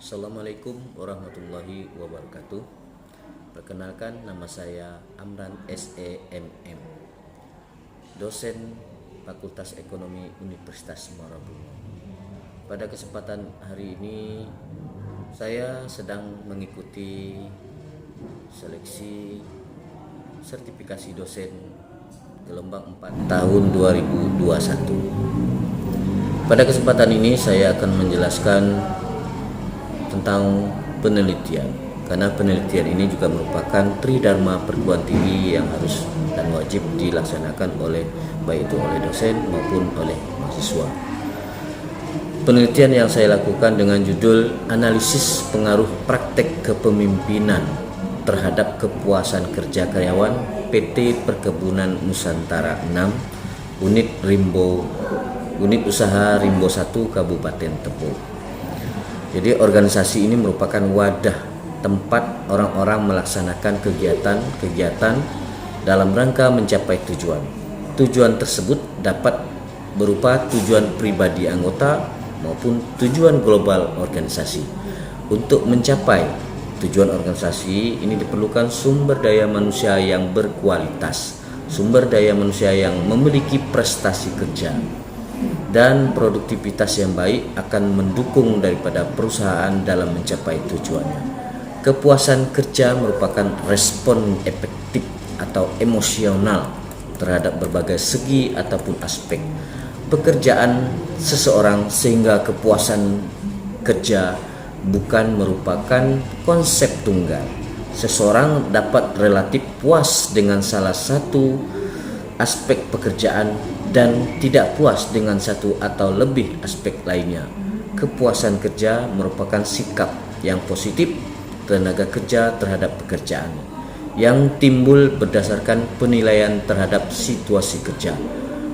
Assalamualaikum warahmatullahi wabarakatuh. Perkenalkan, nama saya Amran SEMM, dosen Fakultas Ekonomi Universitas Muara Bungo. Pada kesempatan hari ini saya sedang mengikuti seleksi sertifikasi dosen gelombang 4 tahun 2021. Pada kesempatan ini saya akan menjelaskan tentang penelitian, karena penelitian ini juga merupakan tridharma perguruan tinggi yang harus dan wajib dilaksanakan oleh baik itu oleh dosen maupun oleh mahasiswa. Penelitian yang saya lakukan dengan judul Analisis Pengaruh Praktek Kepemimpinan terhadap Kepuasan Kerja Karyawan PT Perkebunan Nusantara 6 Unit Usaha Rimbo 1 Kabupaten Tebo. Jadi organisasi ini merupakan wadah tempat orang-orang melaksanakan kegiatan-kegiatan dalam rangka mencapai tujuan. Tujuan tersebut dapat berupa tujuan pribadi anggota maupun tujuan global organisasi. Untuk mencapai tujuan organisasi ini diperlukan sumber daya manusia yang berkualitas, sumber daya manusia yang memiliki prestasi kerja dan produktivitas yang baik akan mendukung daripada perusahaan dalam mencapai tujuannya. Kepuasan kerja merupakan respon efektif atau emosional terhadap berbagai segi ataupun aspek pekerjaan seseorang, sehingga kepuasan kerja bukan merupakan konsep tunggal. Seseorang dapat relatif puas dengan salah satu aspek pekerjaan dan tidak puas dengan satu atau lebih aspek lainnya. Kepuasan kerja merupakan sikap yang positif tenaga kerja terhadap pekerjaan yang timbul berdasarkan penilaian terhadap situasi kerja.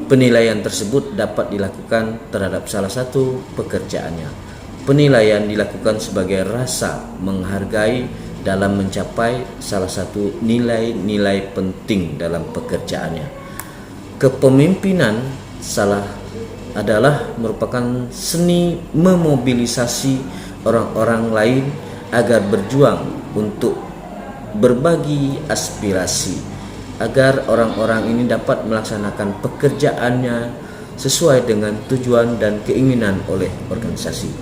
Penilaian tersebut dapat dilakukan terhadap salah satu pekerjaannya. Penilaian dilakukan sebagai rasa menghargai dalam mencapai salah satu nilai-nilai penting dalam pekerjaannya. Kepemimpinan adalah merupakan seni memobilisasi orang-orang lain agar berjuang untuk berbagi aspirasi, agar orang-orang ini dapat melaksanakan pekerjaannya sesuai dengan tujuan dan keinginan oleh organisasi.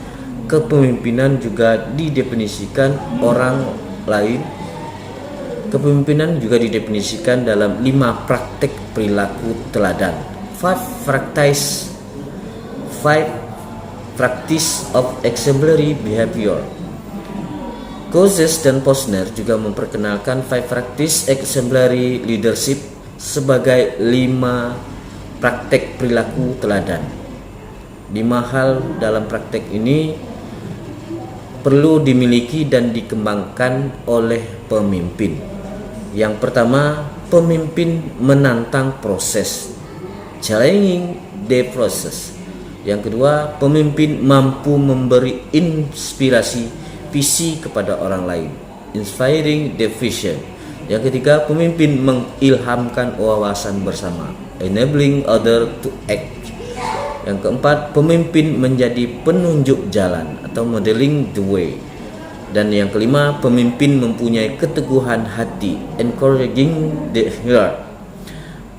Kepemimpinan juga didefinisikan dalam 5 praktek perilaku teladan. 5 practice of exemplary behavior. Coates dan Posner juga memperkenalkan 5 practice exemplary leadership sebagai 5 praktek perilaku teladan. 5 hal dalam praktek ini perlu dimiliki dan dikembangkan oleh pemimpin. Yang pertama, pemimpin menantang proses, challenging the process. Yang kedua, pemimpin mampu memberi inspirasi visi kepada orang lain, inspiring the vision. Yang ketiga, pemimpin mengilhamkan wawasan bersama, enabling other to act. Yang keempat, pemimpin menjadi penunjuk jalan atau modeling the way. Dan yang kelima, pemimpin mempunyai keteguhan hati, encouraging the heart.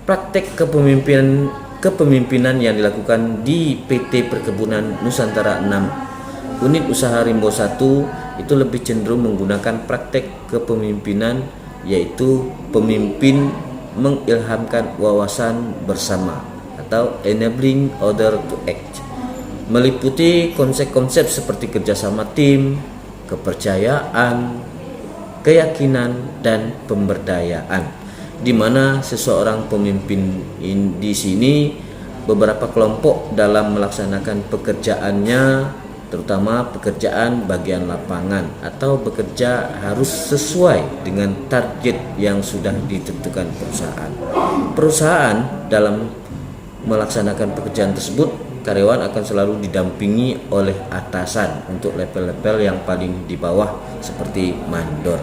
Praktek kepemimpinan yang dilakukan di PT Perkebunan Nusantara 6 Unit Usaha Rimbo 1 itu lebih cenderung menggunakan praktek kepemimpinan, yaitu pemimpin mengilhamkan wawasan bersama atau enabling other to act, meliputi konsep-konsep seperti kerjasama tim, kepercayaan, keyakinan, dan pemberdayaan, di mana seseorang pemimpin di sini beberapa kelompok dalam melaksanakan pekerjaannya, terutama pekerjaan bagian lapangan atau bekerja harus sesuai dengan target yang sudah ditentukan perusahaan. Perusahaan dalam melaksanakan pekerjaan tersebut, karyawan akan selalu didampingi oleh atasan untuk level-level yang paling di bawah seperti mandor.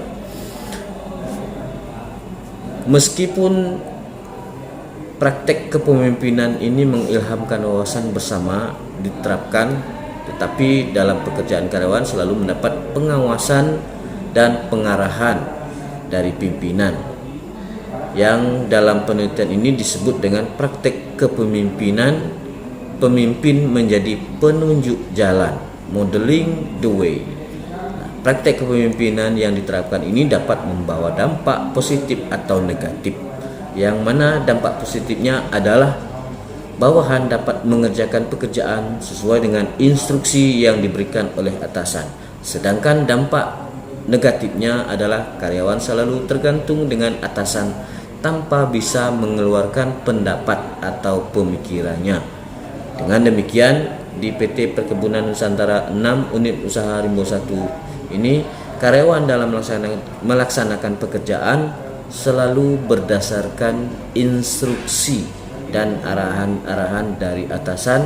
Meskipun praktek kepemimpinan ini mengilhamkan wawasan bersama diterapkan, tetapi dalam pekerjaan karyawan selalu mendapat pengawasan dan pengarahan dari pimpinan, yang dalam penelitian ini disebut dengan praktek kepemimpinan. Pemimpin menjadi penunjuk jalan, modeling the way. Praktek kepemimpinan yang diterapkan ini dapat membawa dampak positif atau negatif, yang mana dampak positifnya adalah bawahan dapat mengerjakan pekerjaan sesuai dengan instruksi yang diberikan oleh atasan. Sedangkan dampak negatifnya adalah karyawan selalu tergantung dengan atasan tanpa bisa mengeluarkan pendapat atau pemikirannya. Dengan demikian, di PT Perkebunan Nusantara 6 Unit Usaha Rimbo 1 ini, karyawan dalam melaksanakan pekerjaan selalu berdasarkan instruksi dan arahan-arahan dari atasan,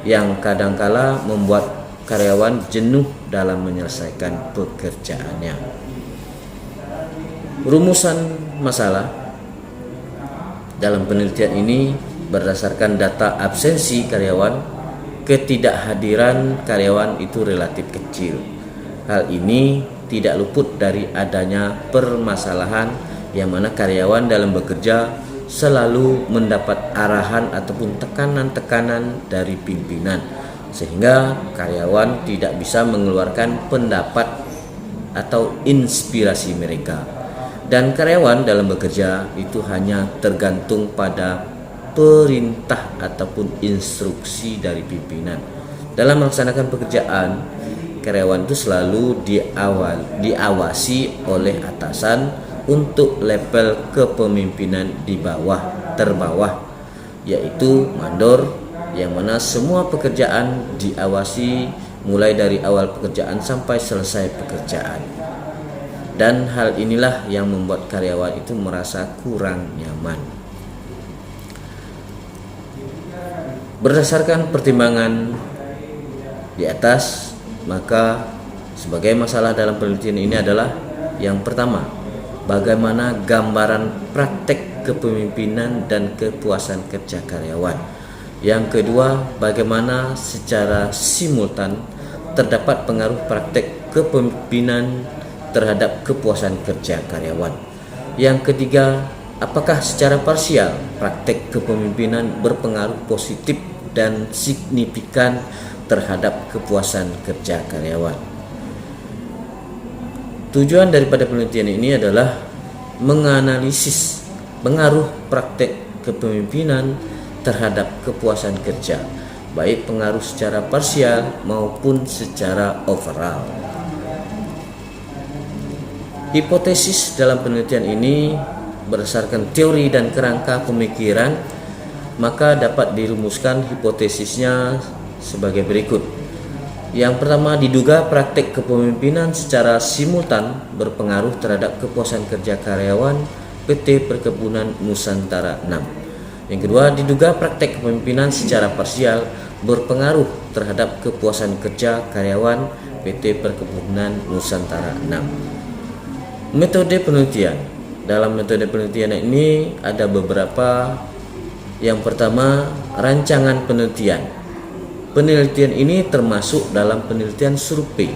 yang kadangkala membuat karyawan jenuh dalam menyelesaikan pekerjaannya. Rumusan masalah dalam penelitian ini berdasarkan data absensi karyawan, ketidakhadiran karyawan itu relatif kecil. Hal ini tidak luput dari adanya permasalahan yang mana karyawan dalam bekerja selalu mendapat arahan ataupun tekanan-tekanan dari pimpinan, sehingga karyawan tidak bisa mengeluarkan pendapat atau inspirasi mereka. Dan karyawan dalam bekerja itu hanya tergantung pada perintah ataupun instruksi dari pimpinan. Dalam melaksanakan pekerjaan, karyawan itu selalu diawasi oleh atasan untuk level kepemimpinan di terbawah, yaitu mandor, yang mana semua pekerjaan diawasi mulai dari awal pekerjaan sampai selesai pekerjaan. Dan hal inilah yang membuat karyawan itu merasa kurang nyaman. Berdasarkan pertimbangan di atas, maka sebagai masalah dalam penelitian ini adalah yang pertama, bagaimana gambaran praktek kepemimpinan dan kepuasan kerja karyawan. Yang kedua, bagaimana secara simultan terdapat pengaruh praktek kepemimpinan terhadap kepuasan kerja karyawan. Yang ketiga, apakah secara parsial praktek kepemimpinan berpengaruh positif dan signifikan terhadap kepuasan kerja karyawan. Tujuan daripada penelitian ini adalah menganalisis pengaruh praktek kepemimpinan terhadap kepuasan kerja, baik pengaruh secara parsial maupun secara overall. Hipotesis dalam penelitian ini berdasarkan teori dan kerangka pemikiran, maka dapat dirumuskan hipotesisnya sebagai berikut. Yang pertama, diduga praktek kepemimpinan secara simultan berpengaruh terhadap kepuasan kerja karyawan PT Perkebunan Nusantara 6. Yang kedua, diduga praktek kepemimpinan secara parsial berpengaruh terhadap kepuasan kerja karyawan PT Perkebunan Nusantara 6. Metode penelitian. Dalam metode penelitian ini ada beberapa. Yang pertama, rancangan penelitian. Penelitian ini termasuk dalam penelitian survei.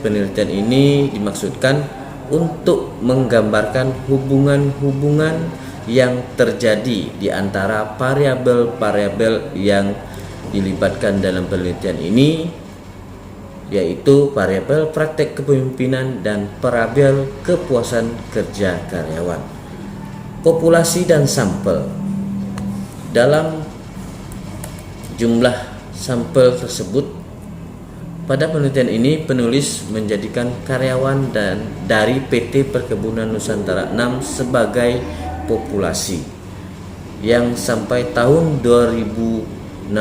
Penelitian ini dimaksudkan untuk menggambarkan hubungan-hubungan yang terjadi di antara variabel-variabel yang dilibatkan dalam penelitian ini, yaitu variabel praktek kepemimpinan dan variabel kepuasan kerja karyawan. Populasi dan sampel. Dalam jumlah sampel tersebut, pada penelitian ini penulis menjadikan karyawan dari PT Perkebunan Nusantara 6 sebagai populasi yang sampai tahun 2014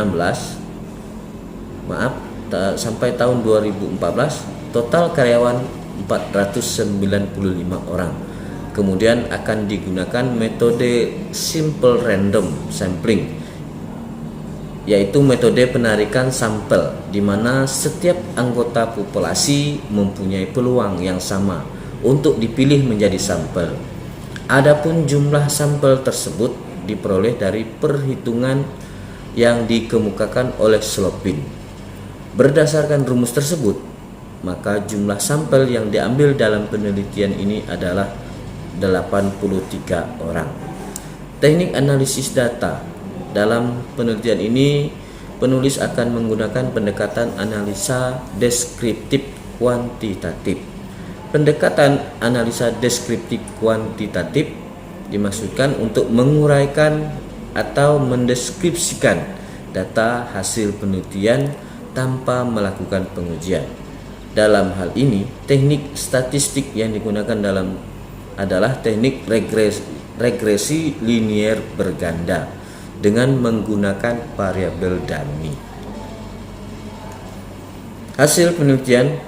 total karyawan 495 orang. Kemudian akan digunakan metode simple random sampling, yaitu metode penarikan sampel di mana setiap anggota populasi mempunyai peluang yang sama untuk dipilih menjadi sampel. Adapun jumlah sampel tersebut diperoleh dari perhitungan yang dikemukakan oleh Slopin. Berdasarkan rumus tersebut, maka jumlah sampel yang diambil dalam penelitian ini adalah 83 orang. Teknik analisis data. Dalam penelitian ini, penulis akan menggunakan pendekatan analisa deskriptif kuantitatif. Pendekatan analisa deskriptif kuantitatif dimaksudkan untuk menguraikan atau mendeskripsikan data hasil penelitian tanpa melakukan pengujian. Dalam hal ini, teknik statistik yang digunakan adalah teknik regresi linier berganda dengan menggunakan variabel dummy. Hasil penelitian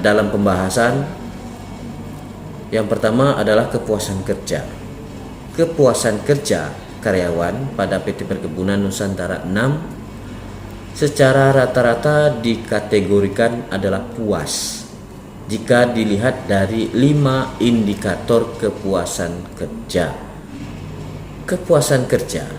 dalam pembahasan yang pertama adalah kepuasan kerja. Kepuasan kerja karyawan pada PT Perkebunan Nusantara 6 secara rata-rata dikategorikan adalah puas jika dilihat dari 5 indikator kepuasan kerja. Kepuasan kerja.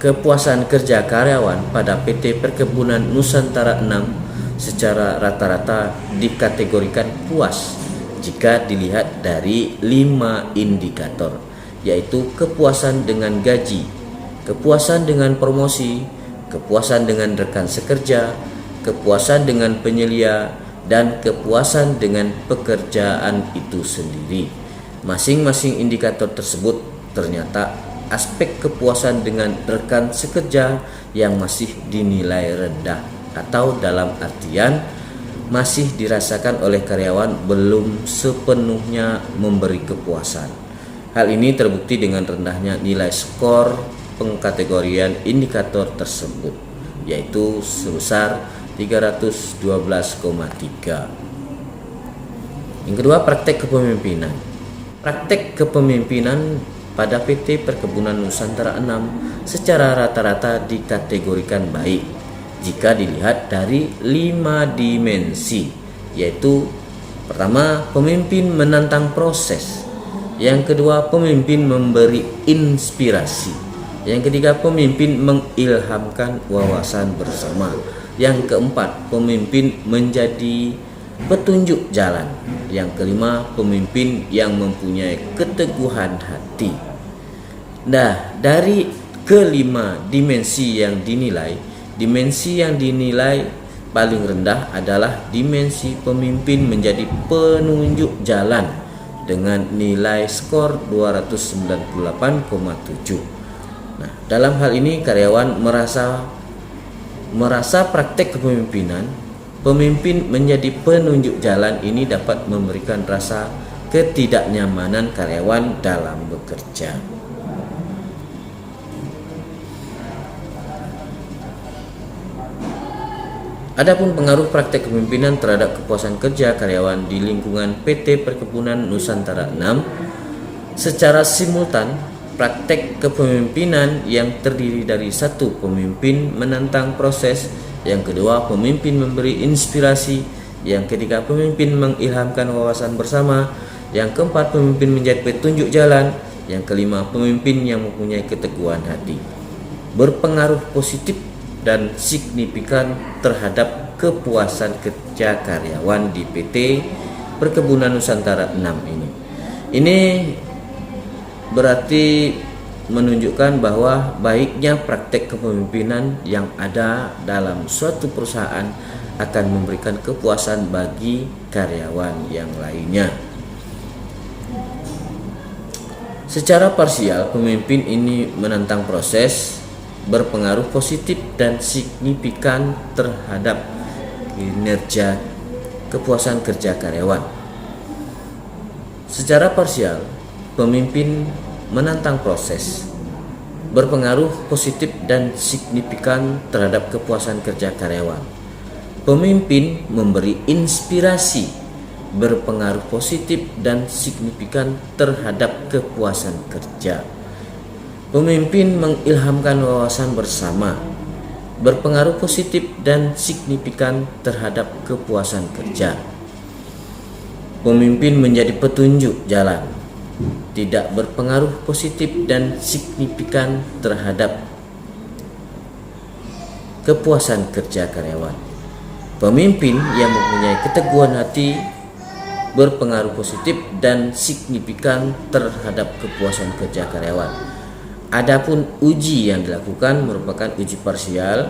Kepuasan kerja karyawan pada PT Perkebunan Nusantara 6 secara rata-rata dikategorikan puas jika dilihat dari 5 indikator, yaitu kepuasan dengan gaji, kepuasan dengan promosi, kepuasan dengan rekan sekerja, kepuasan dengan penyelia, dan kepuasan dengan pekerjaan itu sendiri. Masing-masing indikator tersebut ternyata aspek kepuasan dengan rekan sekerja yang masih dinilai rendah atau dalam artian masih dirasakan oleh karyawan belum sepenuhnya memberi kepuasan. Hal ini terbukti dengan rendahnya nilai skor pengkategorian indikator tersebut, yaitu sebesar 312,3. Yang kedua, praktek kepemimpinan. Praktek kepemimpinan pada PT Perkebunan Nusantara 6 secara rata-rata dikategorikan baik jika dilihat dari 5 dimensi, yaitu pertama, pemimpin menantang proses. Yang kedua, pemimpin memberi inspirasi. Yang ketiga, pemimpin mengilhamkan wawasan bersama. Yang keempat, pemimpin menjadi petunjuk jalan. Yang kelima, pemimpin yang mempunyai keteguhan hati. Nah, dari kelima dimensi yang dinilai paling rendah adalah dimensi pemimpin menjadi penunjuk jalan dengan nilai skor 298,7. Nah, dalam hal ini karyawan merasa praktek kepemimpinan, pemimpin menjadi penunjuk jalan ini dapat memberikan rasa ketidaknyamanan karyawan dalam bekerja. Adapun pengaruh praktek kepemimpinan terhadap kepuasan kerja karyawan di lingkungan PT Perkebunan Nusantara 6 secara simultan, praktek kepemimpinan yang terdiri dari satu, pemimpin menantang proses, yang kedua, pemimpin memberi inspirasi, yang ketiga, pemimpin mengilhamkan wawasan bersama, yang keempat, pemimpin menjadi petunjuk jalan, yang kelima, pemimpin yang mempunyai keteguhan hati, berpengaruh positif dan signifikan terhadap kepuasan kerja karyawan di PT Perkebunan Nusantara 6 ini. Ini berarti menunjukkan bahwa baiknya praktek kepemimpinan yang ada dalam suatu perusahaan akan memberikan kepuasan bagi karyawan yang lainnya. Secara parsial, pemimpin ini menantang proses, berpengaruh positif dan signifikan terhadap kinerja kepuasan kerja karyawan. Secara parsial, pemimpin menantang proses, berpengaruh positif dan signifikan terhadap kepuasan kerja karyawan. Pemimpin memberi inspirasi, berpengaruh positif dan signifikan terhadap kepuasan kerja. Pemimpin mengilhamkan wawasan bersama, berpengaruh positif dan signifikan terhadap kepuasan kerja. Pemimpin menjadi petunjuk jalan, tidak berpengaruh positif dan signifikan terhadap kepuasan kerja karyawan. Pemimpin yang mempunyai keteguhan hati berpengaruh positif dan signifikan terhadap kepuasan kerja karyawan. Adapun uji yang dilakukan merupakan uji parsial,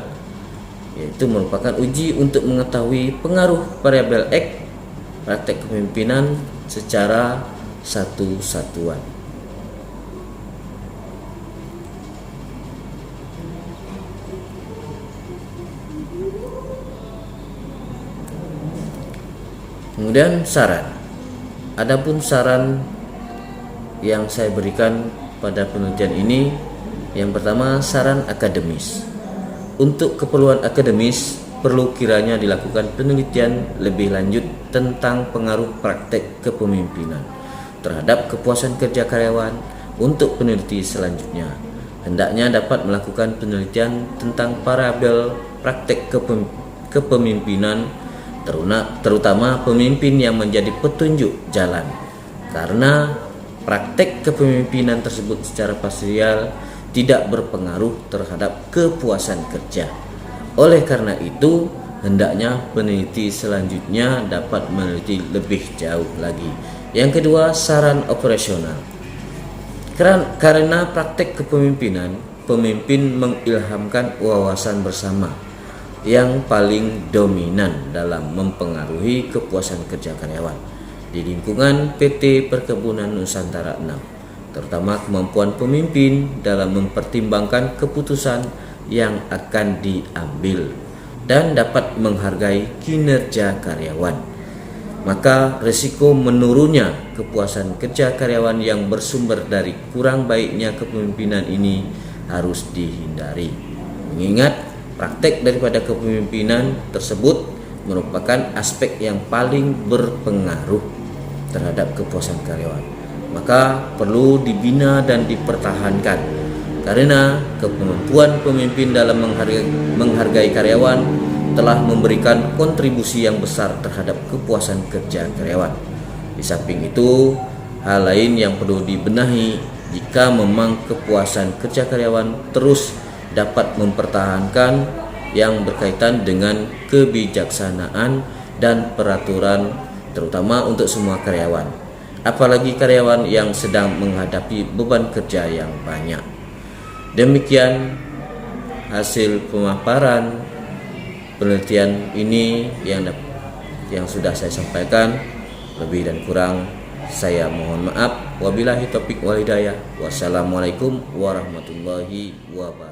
yaitu merupakan uji untuk mengetahui pengaruh variabel X praktek kepemimpinan secara satu-satuan. Kemudian saran. Adapun saran yang saya berikan pada penelitian ini, yang pertama saran akademis. Untuk keperluan akademis perlu kiranya dilakukan penelitian lebih lanjut tentang pengaruh praktek kepemimpinan terhadap kepuasan kerja karyawan. Untuk peneliti selanjutnya hendaknya dapat melakukan penelitian tentang variabel praktek kepemimpinan, terutama pemimpin yang menjadi petunjuk jalan, karena praktek kepemimpinan tersebut secara parsial tidak berpengaruh terhadap kepuasan kerja. Oleh karena itu, hendaknya peneliti selanjutnya dapat meneliti lebih jauh lagi. Yang kedua, saran operasional. Karena praktek kepemimpinan, pemimpin mengilhamkan wawasan bersama yang paling dominan dalam mempengaruhi kepuasan kerja karyawan di lingkungan PT Perkebunan Nusantara 6, terutama kemampuan pemimpin dalam mempertimbangkan keputusan yang akan diambil dan dapat menghargai kinerja karyawan. Maka risiko menurunnya kepuasan kerja karyawan yang bersumber dari kurang baiknya kepemimpinan ini harus dihindari, mengingat praktek daripada kepemimpinan tersebut merupakan aspek yang paling berpengaruh terhadap kepuasan karyawan. Maka perlu dibina dan dipertahankan, karena kemampuan pemimpin dalam menghargai karyawan telah memberikan kontribusi yang besar terhadap kepuasan kerja karyawan. Di samping itu, hal lain yang perlu dibenahi jika memang kepuasan kerja karyawan terus dapat mempertahankan yang berkaitan dengan kebijaksanaan dan peraturan, terutama untuk semua karyawan, apalagi karyawan yang sedang menghadapi beban kerja yang banyak. Demikian hasil pemaparan penelitian ini yang sudah saya sampaikan. Lebih dan kurang saya mohon maaf. Wabillahi taufiq wal hidayah. Wassalamualaikum warahmatullahi wabarakatuh.